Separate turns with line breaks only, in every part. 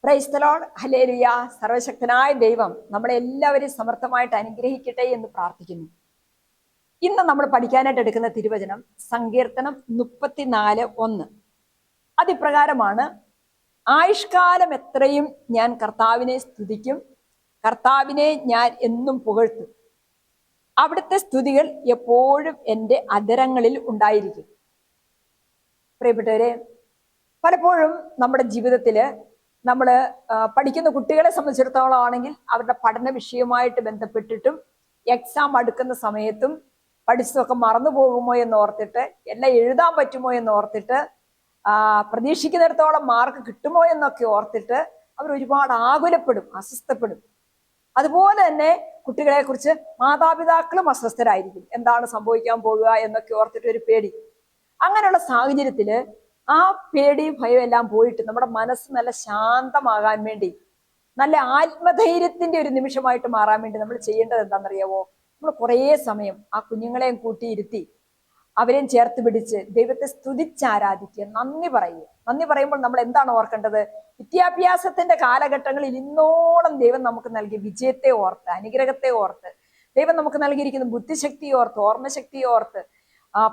Praise the Lord. Hallelujah. സർവശക്തനായ ദൈവം നമ്മളെ എല്ലാവരെയും സമർത്ഥമായിട്ട് അനുഗ്രഹിക്കട്ടെ എന്ന് പ്രാർത്ഥിക്കുന്നു. ഇന്ന് നമ്മൾ പഠിക്കാനായിട്ട് എടുക്കുന്ന തിരുവചനം സങ്കീർത്തനം 34:1. അതിപ്രകാരമാണ്: ആയുഷ്കാലം എത്രയും ഞാൻ കർത്താവിനെ സ്തുതിക്കും, കർത്താവിനെ ഞാൻ എന്നും പുകഴ്ത്തും. അവിടുത്തെ സ്തുതികൾ എപ്പോഴും എൻ്റെ അധരങ്ങളിൽ ഉണ്ടായിരിക്കും. പ്രിയപ്പെട്ടവരെ, പലപ്പോഴും നമ്മുടെ ജീവിതത്തില് നമ്മൾ പഠിക്കുന്ന കുട്ടികളെ സംബന്ധിച്ചിടത്തോളം ആണെങ്കിൽ അവരുടെ പഠന വിഷയവുമായിട്ട് ബന്ധപ്പെട്ടിട്ടും എക്സാം അടുക്കുന്ന സമയത്തും പഠിച്ചതൊക്കെ മറന്നു പോകുമോ എന്ന് ഓർത്തിട്ട്, എല്ലാം എഴുതാൻ പറ്റുമോ എന്ന് ഓർത്തിട്ട്, പ്രതീക്ഷിക്കുന്നിടത്തോളം മാർക്ക് കിട്ടുമോ എന്നൊക്കെ ഓർത്തിട്ട് അവർ ഒരുപാട് ആകുലപ്പെടും, അസ്വസ്ഥപ്പെടും. അതുപോലെ തന്നെ കുട്ടികളെ കുറിച്ച് മാതാപിതാക്കളും അസ്വസ്ഥരായിരിക്കും. എന്താണ് സംഭവിക്കാൻ പോകുക എന്നൊക്കെ ഓർത്തിട്ട് ഒരു പേടി. അങ്ങനെയുള്ള സാഹചര്യത്തില് ആ പേടിയും ഭയവും എല്ലാം പോയിട്ട് നമ്മുടെ മനസ്സ് നല്ല ശാന്തമാകാൻ വേണ്ടി, നല്ല ആത്മധൈര്യത്തിന്റെ ഒരു നിമിഷമായിട്ട് മാറാൻ വേണ്ടി നമ്മൾ ചെയ്യേണ്ടത് എന്താണെന്നറിയാവോ? നമ്മൾ കുറേ സമയം ആ കുഞ്ഞുങ്ങളെയും കൂട്ടിയിരുത്തി അവരെയും ചേർത്ത് പിടിച്ച് ദൈവത്തെ സ്തുതിച്ചാരാധിക്കുക, നന്ദി പറയുക. നന്ദി പറയുമ്പോൾ നമ്മൾ എന്താണ് ഓർക്കേണ്ടത്? വിദ്യാഭ്യാസത്തിന്റെ കാലഘട്ടങ്ങളിൽ ഇന്നോളം ദൈവം നമുക്ക് നൽകിയ വിജയത്തെ ഓർത്ത്, അനുഗ്രഹത്തെ ഓർത്ത്, ദൈവം നമുക്ക് നൽകിയിരിക്കുന്ന ബുദ്ധിശക്തിയെ ഓർത്ത്, ഓർമ്മശക്തിയെ ഓർത്ത്,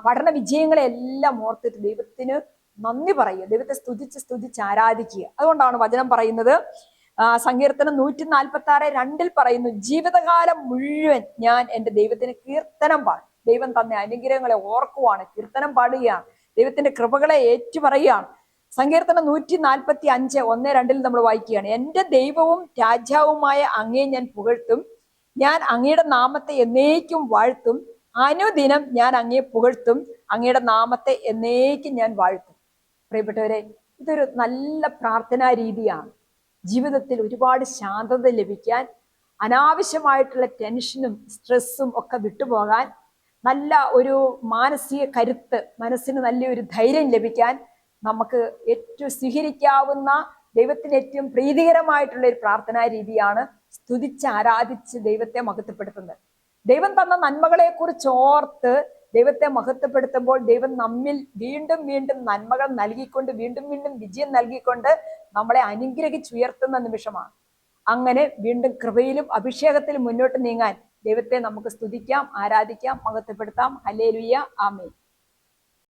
പഠന വിജയങ്ങളെ എല്ലാം ഓർത്തിട്ട് ദൈവത്തിന് നന്ദി പറയുക, ദൈവത്തെ സ്തുതിച്ച് ആരാധിക്കുക. അതുകൊണ്ടാണ് വചനം പറയുന്നത്, സങ്കീർത്തനം 146:2 പറയുന്നു: ജീവിതകാലം മുഴുവൻ ഞാൻ എൻ്റെ ദൈവത്തിന് കീർത്തനം പാടും. ദൈവം തന്ന അനുഗ്രഹങ്ങളെ ഓർക്കുവാണ്, കീർത്തനം പാടുകയാണ്, ദൈവത്തിന്റെ കൃപകളെ ഏറ്റുപറയുകയാണ്. സങ്കീർത്തനം 145:1-2 നമ്മൾ വായിക്കുകയാണ്: എൻ്റെ ദൈവവും രാജാവുമായ അങ്ങയെ ഞാൻ പുകഴ്ത്തും, ഞാൻ അങ്ങയുടെ നാമത്തെ എന്നേക്കും വാഴ്ത്തും. അനുദിനം ഞാൻ അങ്ങയെ പുകഴ്ത്തും, അങ്ങയുടെ നാമത്തെ എന്നേക്കും ഞാൻ വാഴ്ത്തും. പ്രിയപ്പെട്ടവരെ, ഇതൊരു നല്ല പ്രാർത്ഥനാ രീതിയാണ്. ജീവിതത്തിൽ ഒരുപാട് ശാന്തത ലഭിക്കാൻ, അനാവശ്യമായിട്ടുള്ള ടെൻഷനും സ്ട്രെസ്സും ഒക്കെ വിട്ടുപോകാൻ, നല്ല ഒരു മാനസിക കരുത്ത്, മനസ്സിന് നല്ലൊരു ധൈര്യം ലഭിക്കാൻ നമുക്ക് ഏറ്റവും സ്വീകരിക്കാവുന്ന, ദൈവത്തിന് ഏറ്റവും പ്രീതികരമായിട്ടുള്ള ഒരു പ്രാർത്ഥനാ രീതിയാണ് സ്തുതിച്ച് ആരാധിച്ച് ദൈവത്തെ മഹത്വപ്പെടുത്തുന്നത്. ദൈവം തന്ന നന്മകളെ കുറിച്ച് ഓർത്ത് ദൈവത്തെ മഹത്വപ്പെടുത്തുമ്പോൾ ദൈവം നമ്മിൽ വീണ്ടും വീണ്ടും നന്മകൾ നൽകിക്കൊണ്ട്, വീണ്ടും വീണ്ടും വിജയം നൽകിക്കൊണ്ട് നമ്മളെ അനുഗ്രഹിച്ചുയർത്തുന്ന നിമിഷമാണ്. അങ്ങനെ വീണ്ടും കൃപയിലും അഭിഷേകത്തിലും മുന്നോട്ട് നീങ്ങാൻ ദൈവത്തെ നമുക്ക് സ്തുതിക്കാം, ആരാധിക്കാം, മഹത്വപ്പെടുത്താം. ഹല്ലേലൂയ. ആമേൻ.